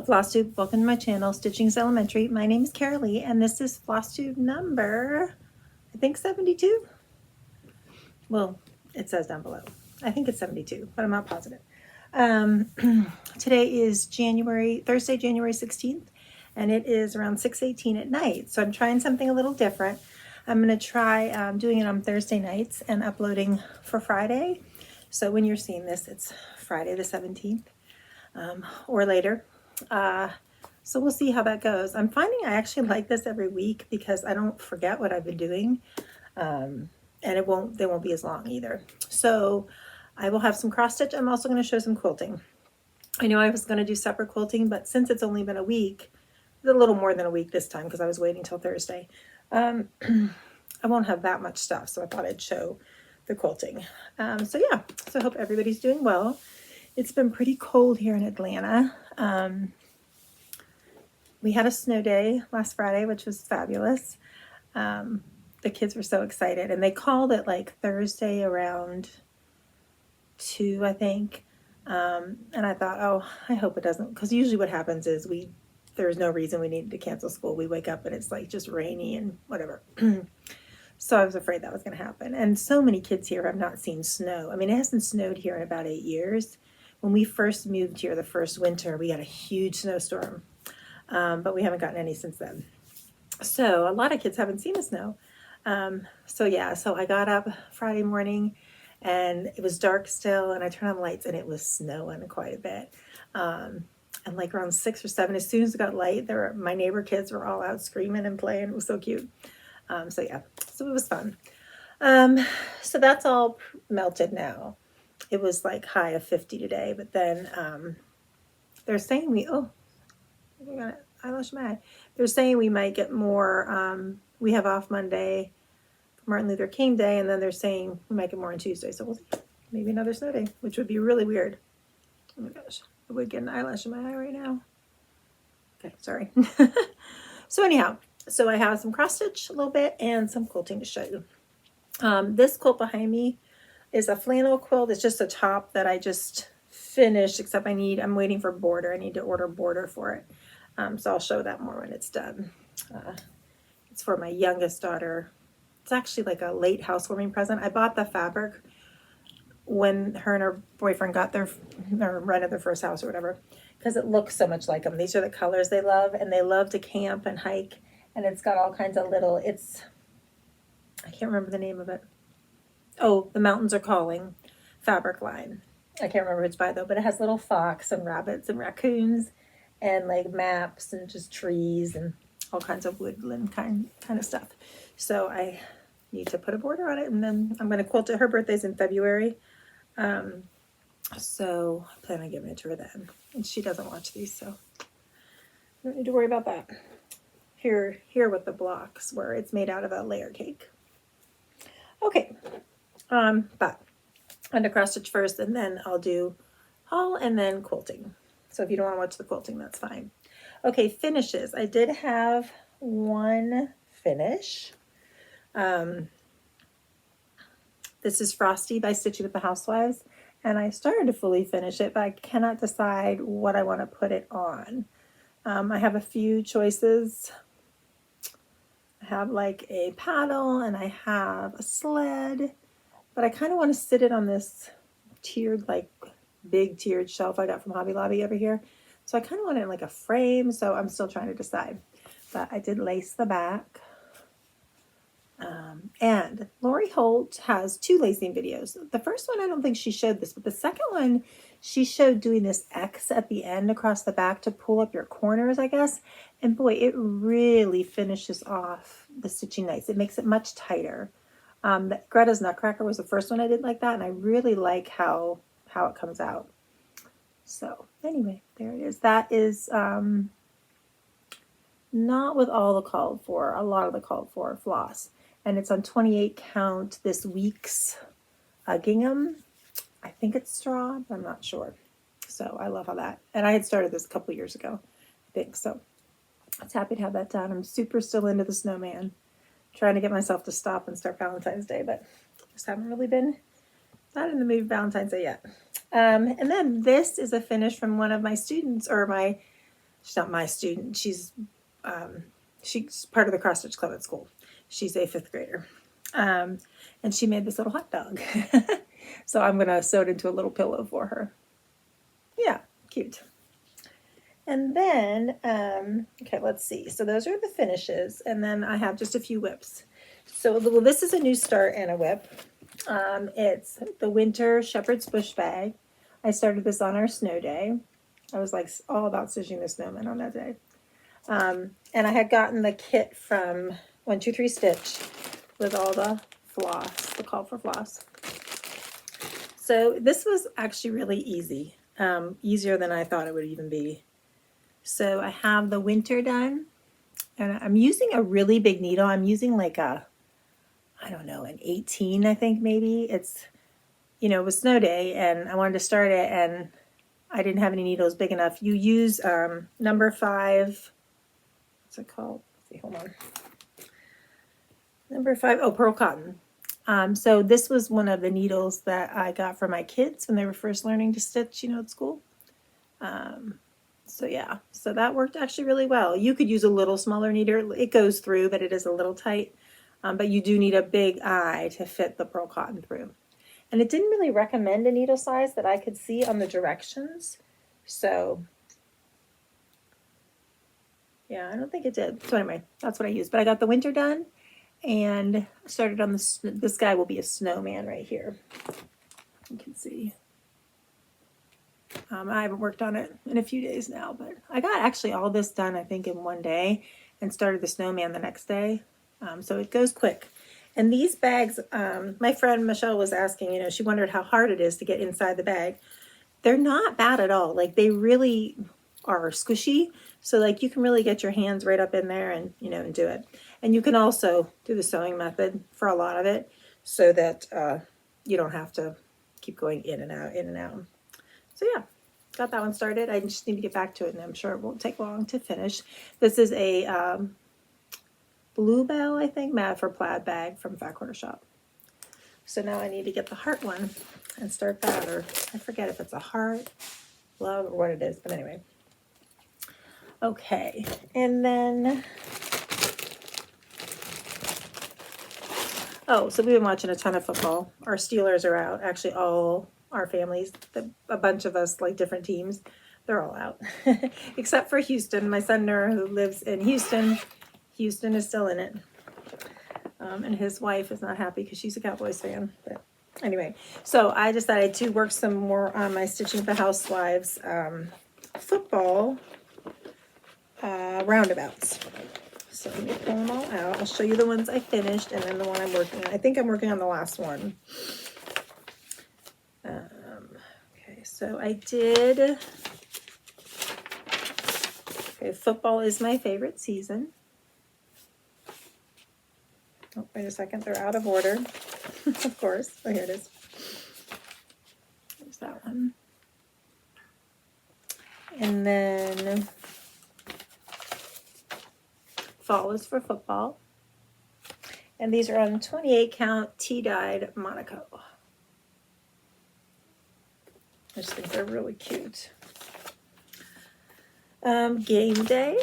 FlossTube, welcome to my channel, Stitching's Elementary. My name is Carolee, and this is FlossTube number, I think 72. Well, it says down below. I think it's 72, but I'm not positive. Today is Thursday, January 16th, and it is around 6:18 at night. So I'm trying something a little different. I'm going to try doing it on Thursday nights and uploading for Friday. So when you're seeing this, it's Friday the 17th or later. So we'll see how that goes. I'm finding I actually like this every week because I don't forget what I've been doing. And they won't be as long either. So I will have some cross stitch. I'm also going to show some quilting. I know I was going to do separate quilting, but since it's only been a week, a little more than a week this time because I was waiting till Thursday, I won't have that much stuff. So I thought I'd show the quilting. So yeah, so I hope everybody's doing well. It's been pretty cold here in Atlanta. We had a snow day last Friday, which was fabulous. The kids were so excited, and they called it like Thursday around 2, I think. And I thought, oh, I hope it doesn't, because usually what happens is there's no reason we needed to cancel school. We wake up and it's like just rainy and whatever. So I was afraid that was going to happen. And so many kids here have not seen snow. I mean, it hasn't snowed here in about 8 years. When we first moved here the first winter, we had a huge snowstorm, but we haven't gotten any since then. So a lot of kids haven't seen the snow. So yeah, so I got up Friday morning and it was dark still, and I turned on the lights and it was snowing quite a bit. And like around 6 or 7, as soon as it got light, my neighbor kids were all out screaming and playing. It was so cute. So yeah, so it was fun. So that's all melted now. It was like high of 50 today, but then they're saying I got an eyelash in my eye. They're saying we might get more. We have off Monday for Martin Luther King Day, and then they're saying we might get more on Tuesday. So we'll see. Maybe another snow day, which would be really weird. Oh my gosh, I would get an eyelash in my eye right now. Okay, sorry. So anyhow, so I have some cross stitch a little bit and some quilting to show you. This quilt behind me is a flannel quilt. It's just a top that I just finished, except I'm waiting for border. I need to order border for it. So I'll show that more when it's done. It's for my youngest daughter. It's actually like a late housewarming present. I bought the fabric when her and her boyfriend got or rented their first house or whatever, because it looks so much like them. These are the colors they love, and they love to camp and hike. And it's got all kinds of I can't remember the name of it. Oh, The Mountains Are Calling fabric line. I can't remember who it's by though, but it has little fox and rabbits and raccoons and like maps and just trees and all kinds of woodland kind of stuff. So I need to put a border on it, and then I'm going to quilt it. Her birthday's in February. So I plan on giving it to her then. And she doesn't watch these, so I don't need to worry about that. Here with the blocks where it's made out of a layer cake. Okay. But I'm going to cross stitch first, and then I'll do haul and then quilting. So if you don't want to watch the quilting, that's fine. Okay, finishes. I did have one finish. This is Frosty by Stitching with the Housewives, and I started to fully finish it, but I cannot decide what I want to put it on. I have a few choices. I have like a paddle and I have a sled, but I kind of want to sit it on this big tiered shelf I got from Hobby Lobby over here. So I kind of want it in like a frame, so I'm still trying to decide. But I did lace the back. And Lori Holt has 2 lacing videos. The first one, I don't think she showed this, but the second one, she showed doing this X at the end across the back to pull up your corners, I guess. And boy, it really finishes off the stitching nice. It makes it much tighter. Greta's Nutcracker was the first one I did like that, and I really like how it comes out. So anyway, there it is. That is not with all the called for, a lot of the called for floss. And it's on 28 count this week's gingham. I think it's straw, but I'm not sure. So I love how that, and I had started this a couple years ago, I think. So I was happy to have that done. I'm super still into the snowman. Trying to get myself to stop and start Valentine's Day, but just haven't really been not in the mood for Valentine's Day yet. And then this is a finish from one of my students, or my She's not my student. She's part of the cross stitch club at school. She's a 5th grader. And she made this little hot dog. So I'm going to sew it into a little pillow for her. Yeah, cute. And then, okay, let's see. So those are the finishes. And then I have just a few whips. So this is a new start and a whip. It's the winter shepherd's bush bag. I started this on our snow day. I was like all about stitching the snowman on that day. And I had gotten the kit from 1-2-3 Stitch with all the floss, the call for floss. So this was actually really easy, easier than I thought it would even be. So I have the winter done, and I'm using a really big needle. I'm using like a, I don't know, an 18, I think maybe. It's, you know, it was snow day, and I wanted to start it, and I didn't have any needles big enough. You use number 5, what's it called? Let's see, hold on. Number 5, oh, pearl cotton. So this was one of the needles that I got for my kids when they were first learning to stitch, you know, at school. So yeah, so that worked actually really well. You could use a little smaller needle. It goes through, but it is a little tight. But you do need a big eye to fit the pearl cotton through. And it didn't really recommend a needle size that I could see on the directions. So yeah, I don't think it did. So anyway, that's what I used. But I got the winter done and started on this guy will be a snowman right here. You can see. I haven't worked on it in a few days now, but I got actually all this done, I think, in one day and started the snowman the next day. So it goes quick. And these bags, my friend Michelle was asking, you know, she wondered how hard it is to get inside the bag. They're not bad at all. Like, they really are squishy. So like you can really get your hands right up in there and, you know, and do it. And you can also do the sewing method for a lot of it so that you don't have to keep going in and out, in and out. So yeah, got that one started. I just need to get back to it, and I'm sure it won't take long to finish. This is a Bluebell, I think, Mad for Plaid bag from Fat Quarter Shop. So now I need to get the heart one and start that, or I forget if it's a heart, love, or what it is, but anyway. Okay, and then, oh, so we've been watching a ton of football. Our Steelers are out, actually all our families, a bunch of us, like different teams, they're all out. Except for Houston. My son Nur, who lives in Houston, Houston is still in it. And his wife is not happy because she's a Cowboys fan. But anyway, so I decided to work some more on my Stitching with the Housewives football roundabouts. So let me pull them all out. I'll show you the ones I finished and then the one I'm working on. I think I'm working on the last one. Okay, so I did. Okay, football is my favorite season. Oh, wait a second, they're out of order. Of course. Oh, here it is. There's that one. And then fall is for football. And these are on 28 count tea-dyed Monaco. I just think they're really cute. Game day.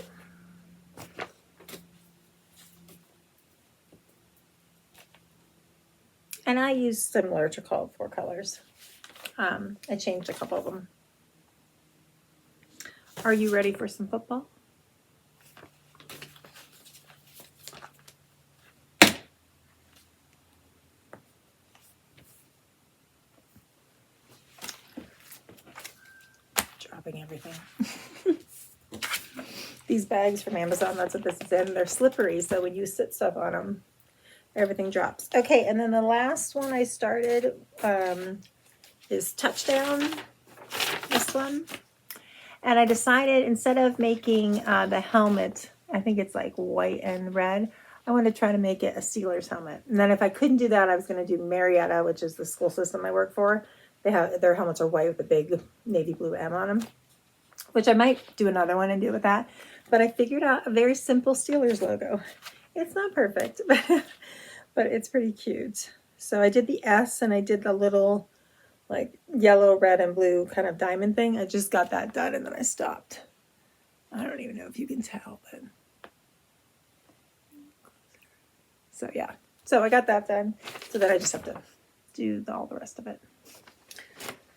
And I use similar to call for colors. I changed a couple of them. Are you ready for some football? Dropping everything. These bags from Amazon, that's what this is in. They're slippery, so when you sit stuff on them, everything drops. Okay, and then the last one I started is Touchdown, this one. And I decided instead of making the helmet, I think it's like white and red, I want to try to make it a Steelers helmet. And then if I couldn't do that, I was going to do Marietta, which is the school system I work for. They have their helmets are white with a big navy blue M on them, which I might do another one and do with that. But I figured out a very simple Steelers logo. It's not perfect, but it's pretty cute. So I did the S and I did the little like yellow, red, and blue kind of diamond thing. I just got that done and then I stopped. I don't even know if you can tell, but so yeah. So I got that done. So then I just have to do all the rest of it.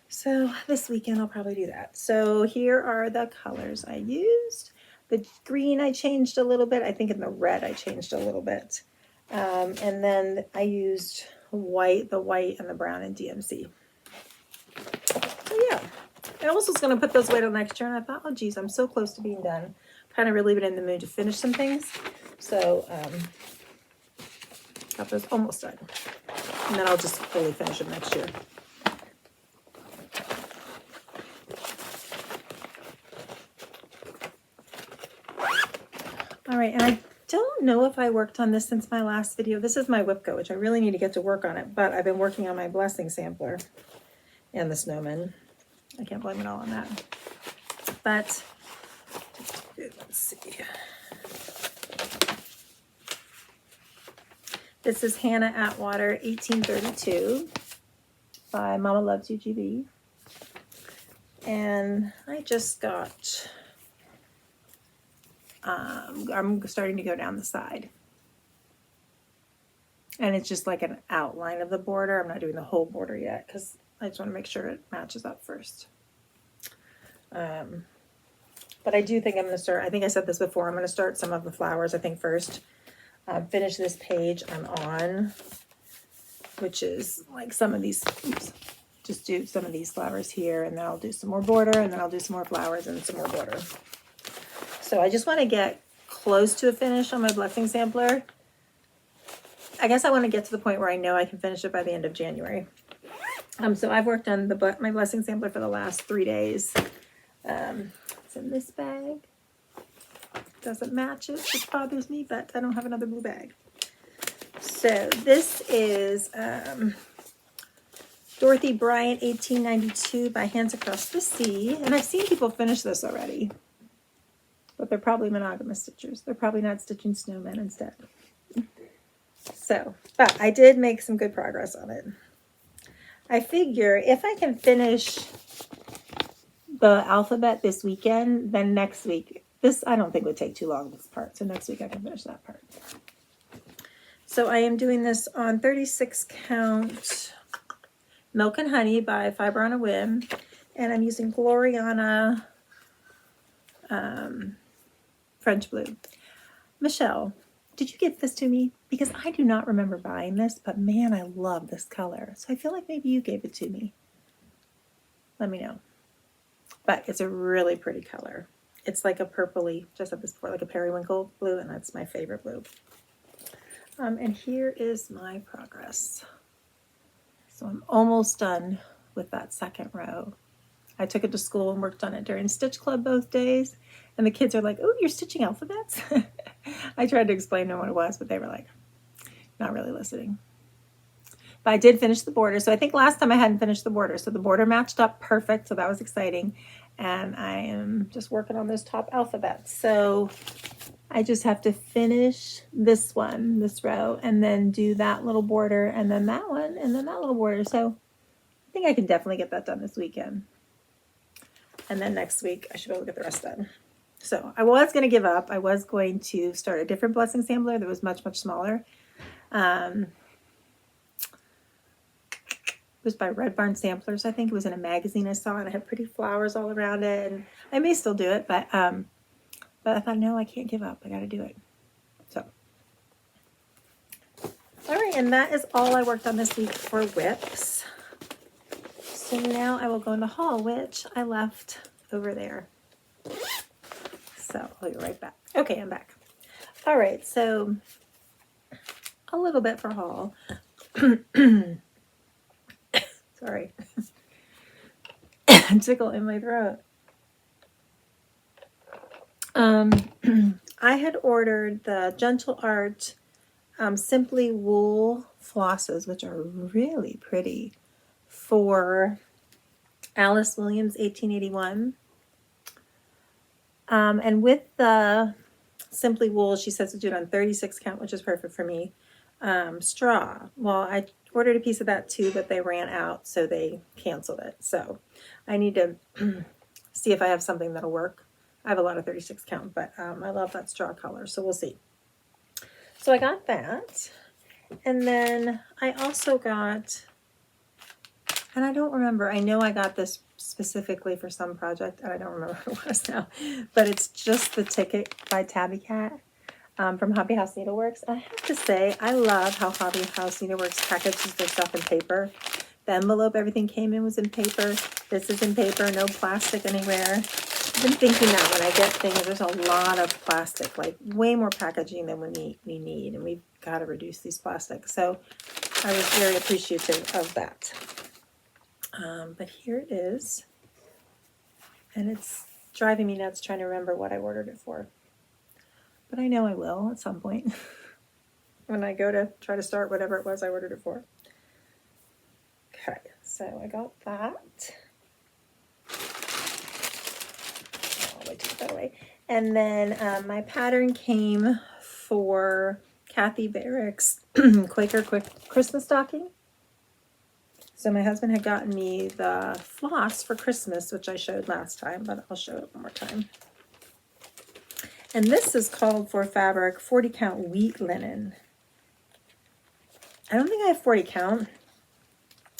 So this weekend I'll probably do that. So here are the colors I used. The green I changed a little bit. I think in the red I changed a little bit. And then I used white, the white and the brown in DMC. So yeah. I also was going to put those away till next year, and I thought, oh geez, I'm so close to being done. Kind of really been in the mood to finish some things. So got those almost done. And then I'll just fully finish them next year. All right, and I don't know if I worked on this since my last video. This is my whip coat, which I really need to get to work on it, but I've been working on my blessing sampler and the snowman. I can't blame it all on that. But let's see. This is Hannah Atwater, 1832 by Mama Loves You GB. And I just got, I'm starting to go down the side. And it's just like an outline of the border. I'm not doing the whole border yet because I just want to make sure it matches up first. But I do think I'm going to start, I think I said this before, I'm going to start some of the flowers, I think, first. Finish this page I'm on, which is like some of these, oops, just do some of these flowers here, and then I'll do some more border, and then I'll do some more flowers and some more border. So I just want to get close to a finish on my blessing sampler. I guess I want to get to the point where I know I can finish it by the end of January. So I've worked on my blessing sampler for the last 3 days. It's in this bag. Doesn't match it, which bothers me, but I don't have another blue bag. So this is Dorothy Bryant, 1892 by Hands Across the Sea. And I've seen people finish this already, but they're probably monogamous stitchers. They're probably not stitching snowmen instead. So, but I did make some good progress on it. I figure if I can finish the alphabet this weekend, then next week, this I don't think would take too long, this part. So next week I can finish that part. So I am doing this on 36 count Milk and Honey by Fiber on a Whim. And I'm using Gloriana French Blue. Michelle, did you give this to me? Because I do not remember buying this, but man, I love this color. So I feel like maybe you gave it to me. Let me know. But it's a really pretty color. It's like a purpley, just said this before, like a periwinkle blue, and that's my favorite blue. And here is my progress. So I'm almost done with that second row. I took it to school and worked on it during Stitch Club both days. And the kids are like, oh, you're stitching alphabets? I tried to explain to them what it was, but they were like, not really listening. But I did finish the border. So I think last time I hadn't finished the border. So the border matched up perfect. So that was exciting. And I am just working on those top alphabets. So I just have to finish this one, this row, and then do that little border, and then that one, and then that little border. So I think I can definitely get that done this weekend. And then next week, I should be able to get the rest done. So I was going to give up. I was going to start a different blessing sampler that was much, much smaller. It was by Red Barn Samplers. I think it was in a magazine I saw, and it had pretty flowers all around it. And I may still do it, but I thought, no, I can't give up. I got to do it. So, all right, and that is all I worked on this week for whips. So now I will go in the haul, which I left over there. So I'll be right back. Okay, I'm back. All right, so a little bit for haul. Sorry. Tickle in my throat. I had ordered the Gentle Art Simply Wool flosses, which are really pretty, for Alice Williams, 1881. And with the Simply Wool, she says to do it on 36 count, which is perfect for me. Straw. Well, I ordered a piece of that too, but they ran out, so they canceled it. So I need to see if I have something that'll work. I have a lot of 36 count, but I love that straw color, so we'll see. So I got that. And then I also got, and I don't remember, I know I got this specifically for some project, and I don't remember what it was now, but it's just the ticket by Tabby Cat from Hobby House Needleworks. And I have to say, I love how Hobby House Needleworks packages their stuff in paper. The envelope, everything came in was in paper. This is in paper, no plastic anywhere. I've been thinking that when I get things, there's a lot of plastic, like way more packaging than we need, and we've got to reduce these plastics. So I was very appreciative of that. But here it is, and it's driving me nuts trying to remember what I ordered it for. But I know I will at some point when I go to try to start whatever it was I ordered it for. Okay, so I got that. I'll wait to put that away. And then my pattern came for Kathy Barrick's Quaker Christmas stocking. So my husband had gotten me the Floss for Christmas, which I showed last time, but I'll show it one more time. And this is called for fabric 40 count wheat linen. I don't think I have 40 count.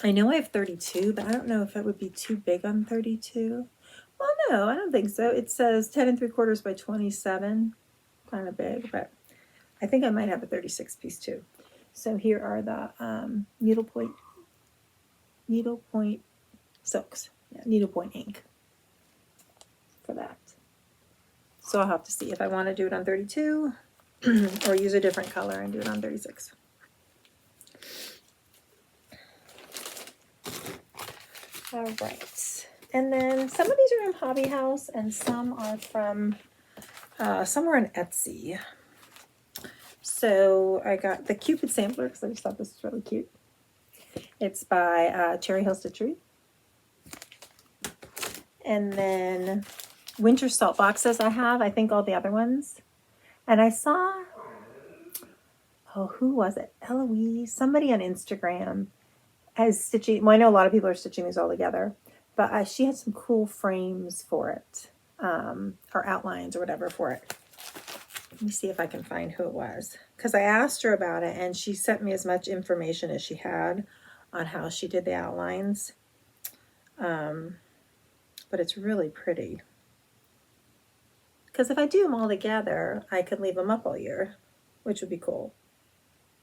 I know I have 32, but I don't know if it would be too big on 32. Well, no, I don't think so. It says 10 3/4 by 27, kind of big, but I think I might have a 36 piece too. So here are the needlepoint silks, needlepoint ink for that. So I'll have to see if I want to do it on 32 or use a different color and do it on 36. All right, and then some of these are from Hobby House and some are from somewhere on Etsy. So I got the Cupid Sampler because I just thought this was really cute. It's by Cherry Hill Stitchery. And then winter salt boxes I think all the other ones. And I saw, oh, who was it? Eloise, somebody on Instagram as stitching, well, I know a lot of people are stitching these all together, but she had some cool frames for it, or outlines or whatever for it. Let me see if I can find who it was, because I asked her about it and she sent me as much information as she had on how she did the outlines. But it's really pretty. Because if I do them all together, I could leave them up all year, which would be cool.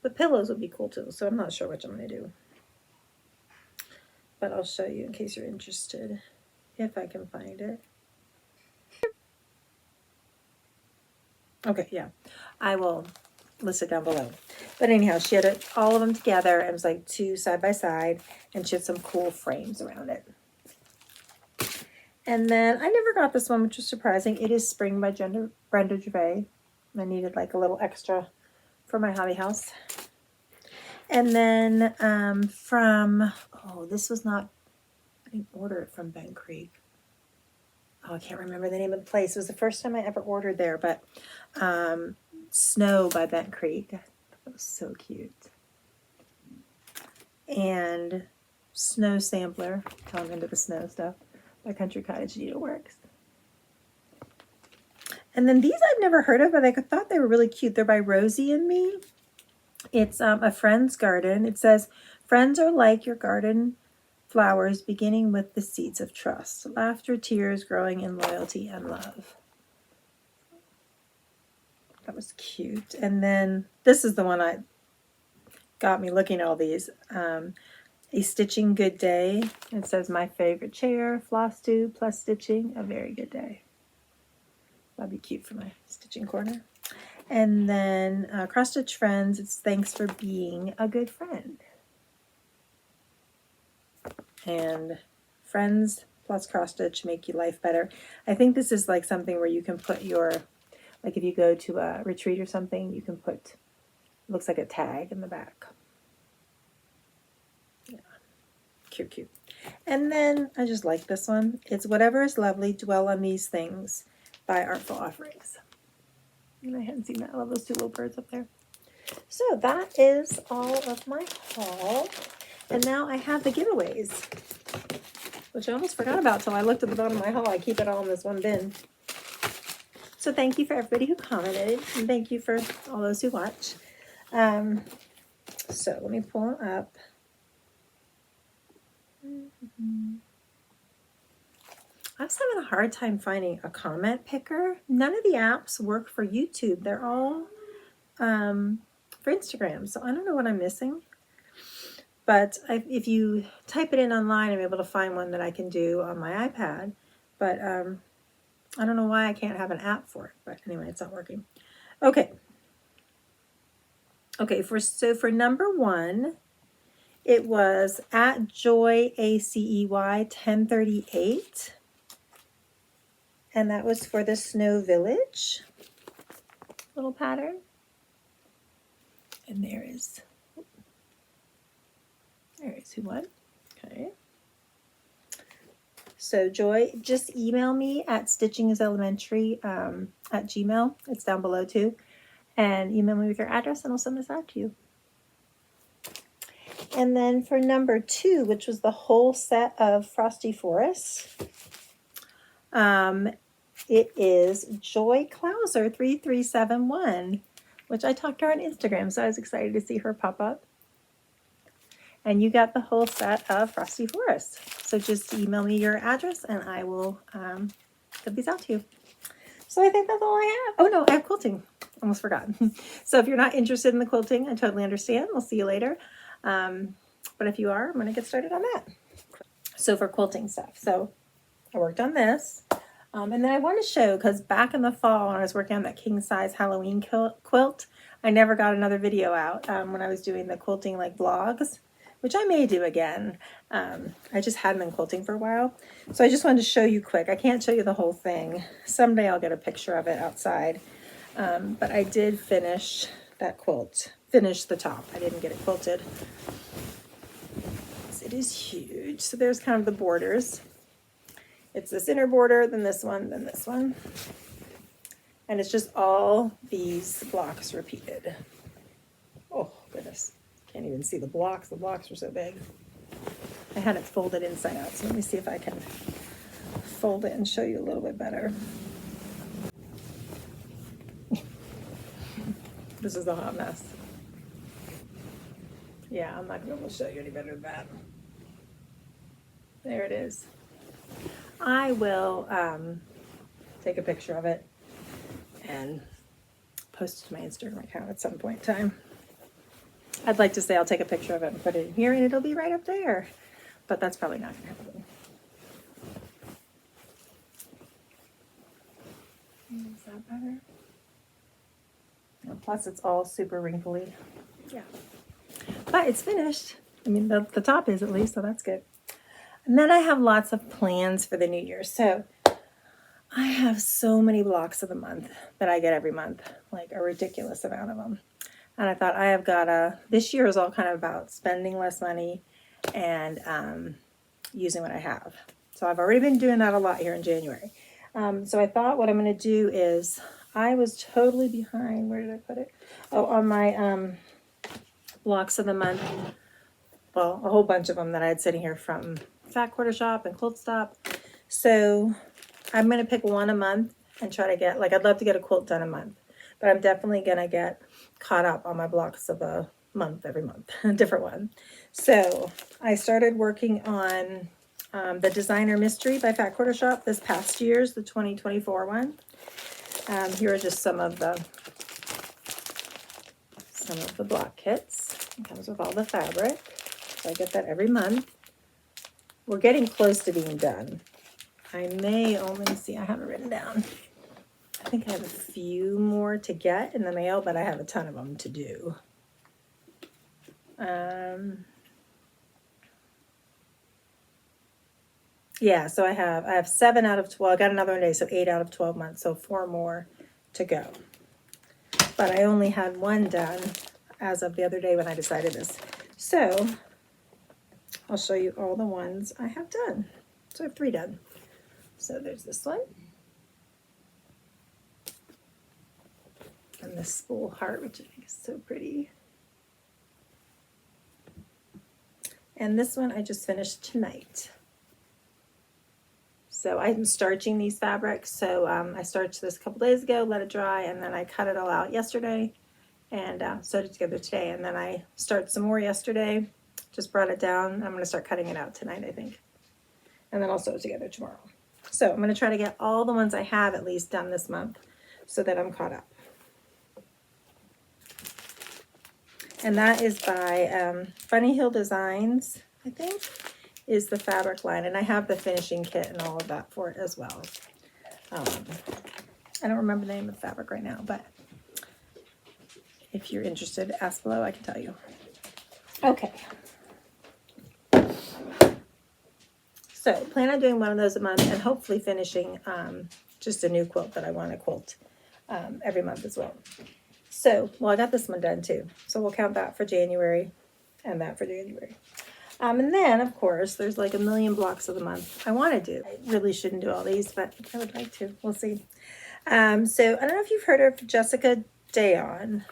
But pillows would be cool too, so I'm not sure which I'm going to do. But I'll show you in case you're interested, if I can find it. Okay, yeah, I will list it down below. But anyhow, she had all of them together, and it was like 2 side by side, and she had some cool frames around it. And then I never got this one, which was surprising. It is Spring by Brenda Gervais. I needed like a little extra for my hobby house. And then from, oh, this was not, I didn't order it from Bent Creek. Oh, I can't remember the name of the place. It was the first time I ever ordered there, but Snow by Bent Creek. That was so cute. And Snow Sampler, I'm into the snow stuff, by Country Cottage Needleworks. And then these I've never heard of, but I thought they were really cute. They're by Rosie and Me. It's a friend's garden. It says, friends are like your garden flowers, beginning with the seeds of trust, laughter, tears, growing in loyalty and love. That was cute. And then this is the one I got me looking at all these. A Stitching Good Day. It says, my favorite chair, floss tube plus stitching, a very good day. That'd be cute for my stitching corner. And then Cross Stitch Friends, it's thanks for being a good friend. And friends plus cross stitch make your life better. I think this is like something where you can put your, like if you go to a retreat or something, you can put, looks like a tag in the back. Yeah, cute, cute. And then I just like this one. It's Whatever is Lovely, Dwell on These Things by Artful Offerings. And I hadn't seen that. I love those 2 little birds up there. So that is all of my haul. And now I have the giveaways, which I almost forgot about till I looked at the bottom of my haul. I keep it all in this one bin. So thank you for everybody who commented, and thank you for all those who watch. So let me pull them up. I was having a hard time finding a comment picker. None of the apps work for YouTube. They're all for Instagram. So I don't know what I'm missing. But if you type it in online, I'm able to find one that I can do on my iPad. But I don't know why I can't have an app for it. But anyway, it's not working. Okay. Okay, for number 1, it was at Joy ACEY 1038. And that was for the Snow Village little pattern. And there is who won. Okay. So Joy, just email me at stitchingiselementary at Gmail. It's down below too. And email me with your address and I'll send this out to you. And then for number 2, which was the whole set of Frosty Forests, it is Joy Clouser 3371, which I talked to her on Instagram, so I was excited to see her pop up. And you got the whole set of Frosty Forests. So just email me your address and I will get these out to you. So I think that's all I have. Oh no, I have quilting. Almost forgot. So if you're not interested in the quilting, I totally understand. We'll see you later. But if you are, I'm going to get started on that. So for quilting stuff. So I worked on this. And then I want to show, because back in the fall when I was working on that king size Halloween quilt, I never got another video out when I was doing the quilting like vlogs, which I may do again. I just hadn't been quilting for a while. So I just wanted to show you quick. I can't show you the whole thing. Someday I'll get a picture of it outside. But I did finish that quilt, finish the top. I didn't get it quilted. It is huge. So there's kind of the borders. It's this inner border, then this one, then this one. And it's just all these blocks repeated. Oh, goodness. Can't even see the blocks. The blocks were so big. I had it folded inside out, so let me see if I can fold it and show you a little bit better. This is a hot mess. Yeah, I'm not going to be able to show you any better than that. There it is. I will take a picture of it and post it to my Instagram account at some point in time. I'd like to say I'll take a picture of it and put it in here and it'll be right up there, but that's probably not going to happen. Is that better? And plus it's all super wrinkly. Yeah. But it's finished. I mean, the top is at least, so that's good. And then I have lots of plans for the new year. So I have so many blocks of the month that I get every month, like a ridiculous amount of them. And I thought I have got to, this year is all kind of about spending less money and using what I have. So I've already been doing that a lot here in January. So I thought what I'm going to do is, I was totally behind, where did I put it? Oh, on my blocks of the month. Well, a whole bunch of them that I had sitting here from Fat Quarter Shop and Quilt Stop. So I'm going to pick one a month and try to get, like, I'd love to get a quilt done a month, but I'm definitely going to get caught up on my blocks of a month every month, a different one. So I started working on the Designer Mystery by Fat Quarter Shop this past year's, the 2024 one. Here are just some of the block kits. It comes with all the fabric. So I get that every month. We're getting close to being done. I may only see, I have it written down. I think I have a few more to get in the mail, but I have a ton of them to do. Yeah, so I have 7 out of 12. I got another one today, so 8 out of 12 months, so 4 more to go. But I only had one done as of the other day when I decided this. So I'll show you all the ones I have done. So I have 3 done. So there's this one. And this spool heart, which I think is so pretty. And this one I just finished tonight. So I'm starching these fabrics. So I starched this a couple days ago, let it dry, and then I cut it all out yesterday and sewed it together today. And then I starched some more yesterday, just brought it down. I'm going to start cutting it out tonight, I think. And then I'll sew it together tomorrow. So I'm going to try to get all the ones I have at least done this month so that I'm caught up. And that is by Funny Hill Designs, I think, is the fabric line. And I have the finishing kit and all of that for it as well. I don't remember the name of the fabric right now, but if you're interested, ask below, I can tell you. Okay. So plan on doing one of those a month and hopefully finishing just a new quilt that I want to quilt every month as well. So, well, I got this one done too. So we'll count that for January and that for January. And then, of course, there's like a million blocks of the month I want to do. I really shouldn't do all these, but I would like to. We'll see. So I don't know if you've heard of Jessica Dayon.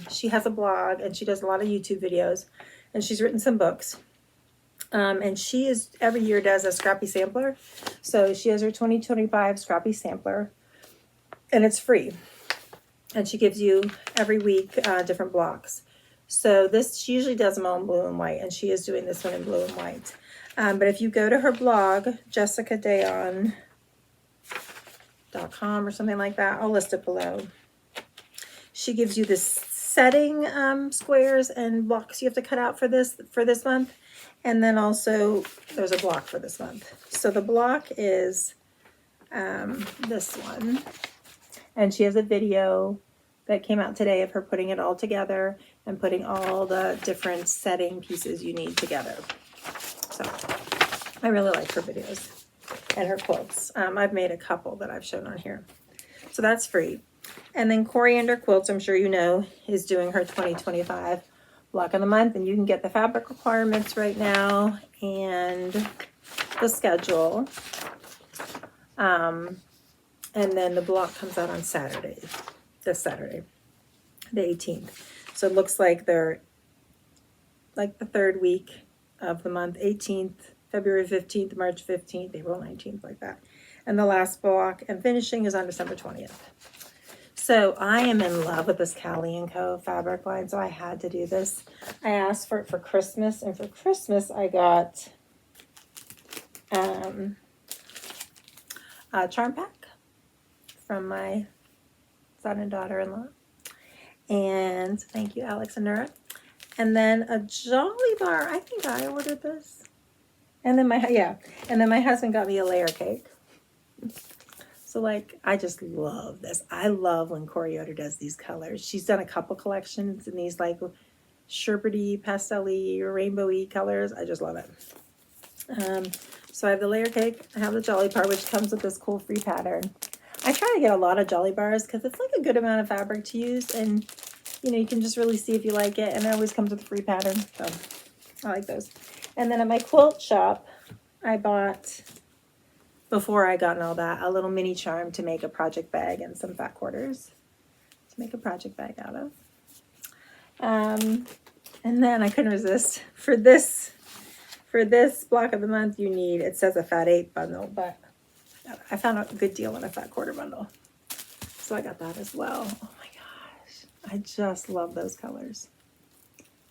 She has a blog and she does a lot of YouTube videos and she's written some books. And she is every year does a scrappy sampler. So she has her 2025 scrappy sampler and it's free. And she gives you every week different blocks. So this, she usually does them all in blue and white, and she is doing this one in blue and white. But if you go to her blog, jessicadayon.com or something like that, I'll list it below. She gives you this setting squares and blocks you have to cut out for this month. And then also there's a block for this month. So the block is this one. And she has a video that came out today of her putting it all together and putting all the different setting pieces you need together. So I really like her videos and her quilts. I've made a couple that I've shown on here. So that's free. And then Coriander Quilts, I'm sure you know, is doing her 2025 block of the month. And you can get the fabric requirements right now and the schedule. And then the block comes out on Saturday, this Saturday, the 18th. So it looks like they're like the third week of the month, 18th, February 15th, March 15th, April 19th, like that. And the last block and finishing is on December 20th. So I am in love with this Callie & Co. fabric line, so I had to do this. I asked for it for Christmas, and for Christmas I got a charm pack from my son and daughter-in-law. And thank you, Alex and Nora. And then a Jolly Bar. I think I ordered this. And then my husband got me a layer cake. So like, I just love this. I love when Corey Yoder does these colors. She's done a couple collections in these like sherbety, pastel-y, rainbowy colors. I just love it. So I have the layer cake. I have the Jolly Bar, which comes with this cool free pattern. I try to get a lot of Jolly Bars because it's like a good amount of fabric to use, and you know, you can just really see if you like it, and it always comes with a free pattern, so I like those. And then at my quilt shop, I bought, before I got all that, a little mini charm to make a project bag and some fat quarters to make a project bag out of. And then I couldn't resist. For this block of the month, you need, it says a fat 8 bundle, but I found a good deal on a fat quarter bundle. So I got that as well. Oh my gosh. I just love those colors.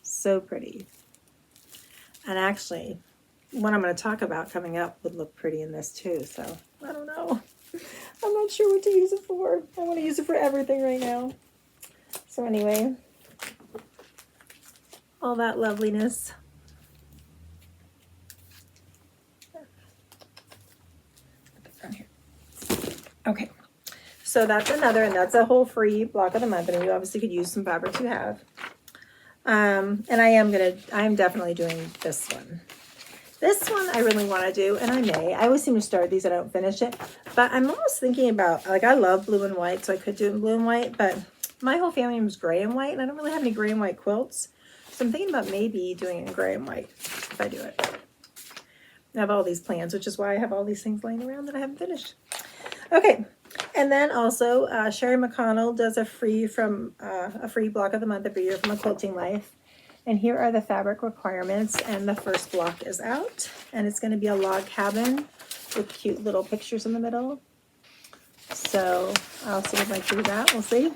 So pretty. And actually, what I'm going to talk about coming up would look pretty in this too. So I don't know. I'm not sure what to use it for. I want to use it for everything right now. So anyway, all that loveliness. Okay, so that's another, and that's a whole free block of the month, and you obviously could use some fabrics you have. And I am definitely doing this one. This one I really want to do, and I always seem to start these and I don't finish it, but I'm almost thinking about, like, I love blue and white, so I could do it in blue and white, but my whole family was gray and white, and I don't really have any gray and white quilts, so I'm thinking about maybe doing it in gray and white if I do it. I have all these plans, which is why I have all these things laying around that I haven't finished. Okay, and then also Sherry McConnell does a free block of the month every year from a Quilting Life. And here are the fabric requirements, and the first block is out, and it's going to be a log cabin with cute little pictures in the middle. So I also would like to do that. We'll see.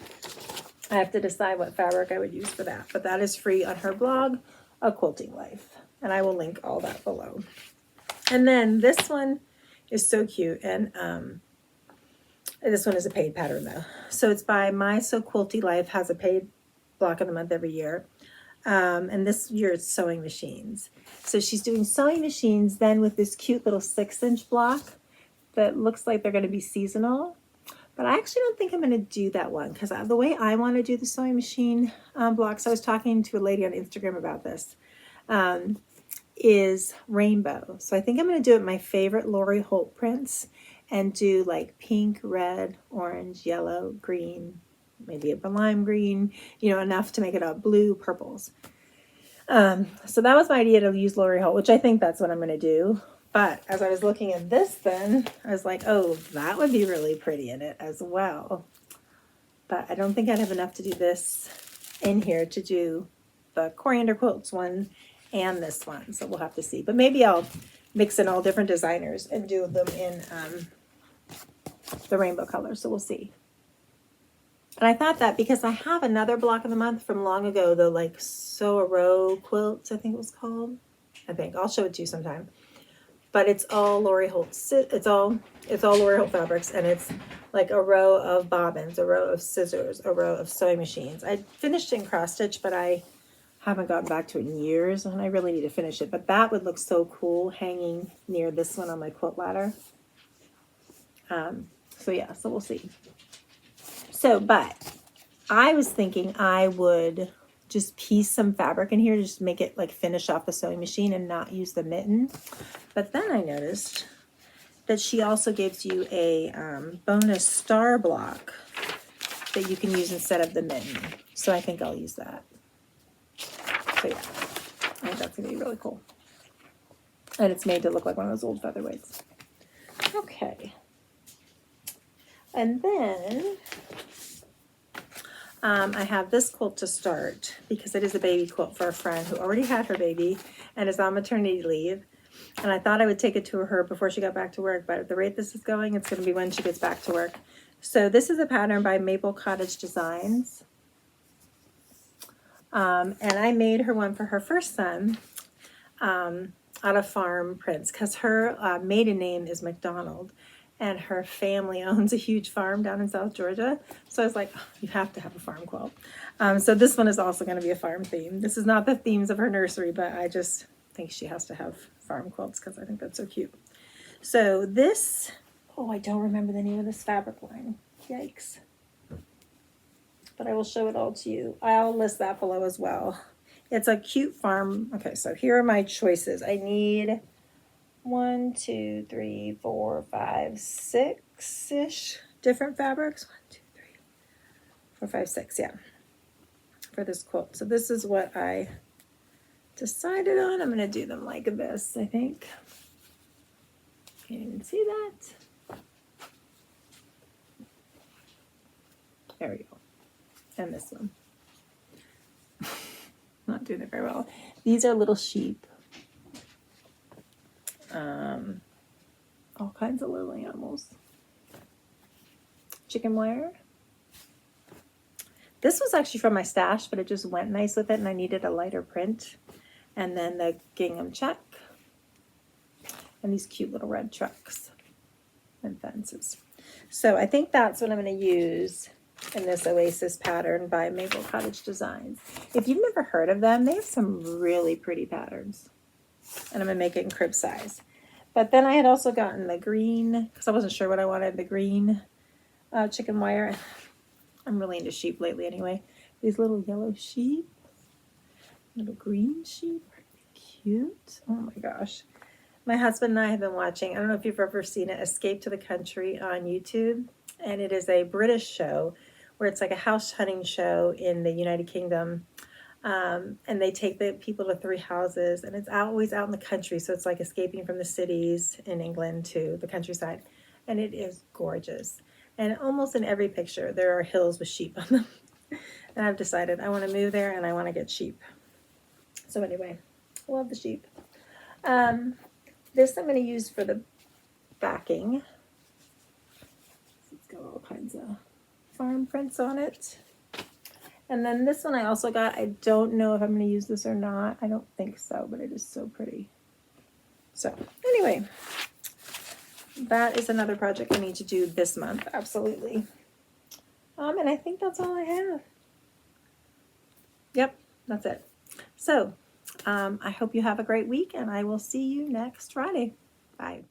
I have to decide what fabric I would use for that. But that is free on her blog, A Quilting Life. And I will link all that below. And then this one is so cute. And this one is a paid pattern though. So it's by My So Quilty Life, has a paid block of the month every year. And this year it's sewing machines. So she's doing sewing machines then with this cute little 6-inch block that looks like they're going to be seasonal. But I actually don't think I'm going to do that one because the way I want to do the sewing machine blocks, I was talking to a lady on Instagram about this, is rainbow. So I think I'm going to do it my favorite Lori Holt prints and do like pink, red, orange, yellow, green, maybe a lime green, you know, enough to make it up, blue, purples. So that was my idea, to use Lori Holt, which I think that's what I'm going to do. But as I was looking at this then, I was like, oh, that would be really pretty in it as well. But I don't think I'd have enough to do this in here to do the coriander quilts one and this one. So we'll have to see. But maybe I'll mix in all different designers and do them in the rainbow colors. So we'll see. And I thought that because I have another block of the month from long ago, the like Sew a Row quilts, I think it was called. I think I'll show it to you sometime. But it's all Lori Holt. It's all Lori Holt fabrics, and it's like a row of bobbins, a row of scissors, a row of sewing machines. I finished it in cross stitch, but I haven't gotten back to it in years, and I really need to finish it. But that would look so cool hanging near this one on my quilt ladder. So yeah, so we'll see. So, but I was thinking I would just piece some fabric in here to just make it like finish off the sewing machine and not use the mitten. But then I noticed that she also gives you a bonus star block that you can use instead of the mitten. So I think I'll use that. So yeah, I think that's gonna be really cool. And it's made to look like one of those old featherweights. Okay. And then I have this quilt to start because it is a baby quilt for a friend who already had her baby and is on maternity leave. And I thought I would take it to her before she got back to work, but at the rate this is going, it's going to be when she gets back to work. So this is a pattern by Maple Cottage Designs. And I made her one for her first son out of farm prints because her maiden name is McDonald. And her family owns a huge farm down in South Georgia. So I was like, oh, you have to have a farm quilt. So this one is also going to be a farm theme. This is not the themes of her nursery, but I just think she has to have farm quilts because I think that's so cute. So this, oh, I don't remember the name of this fabric line. Yikes. But I will show it all to you. I'll list that below as well. It's a cute farm. Okay, so here are my choices. I need 1, 2, 3, 4, 5, 6-ish different fabrics. 1, 2, 3, 4, 5, 6, yeah, for this quilt. So this is what I decided on. I'm going to do them like this, I think. Can't even see that. There we go. And this one. Not doing it very well. These are little sheep. All kinds of little animals. Chicken wire. This was actually from my stash, but it just went nice with it, and I needed a lighter print. And then the gingham check. And these cute little red trucks and fences. So I think that's what I'm going to use in this Oasis pattern by Maple Cottage Designs. If you've never heard of them, they have some really pretty patterns. And I'm going to make it in crib size. But then I had also gotten the green, because I wasn't sure what I wanted, the green chicken wire. I'm really into sheep lately anyway. These little yellow sheep, little green sheep, are they cute? Oh my gosh. My husband and I have been watching, I don't know if you've ever seen it, Escape to the Country on YouTube. And it is a British show where it's like a house hunting show in the United Kingdom. And they take the people to 3 houses, and it's always out in the country. So it's like escaping from the cities in England to the countryside. And it is gorgeous. And almost in every picture, there are hills with sheep on them. And I've decided I want to move there and I want to get sheep. So anyway, I love the sheep. This I'm going to use for the backing. It's got all kinds of farm prints on it. And then this one I also got. I don't know if I'm going to use this or not. I don't think so, but it is so pretty. So anyway, that is another project I need to do this month. Absolutely. And I think that's all I have. Yep, that's it. So I hope you have a great week, and I will see you next Friday. Bye.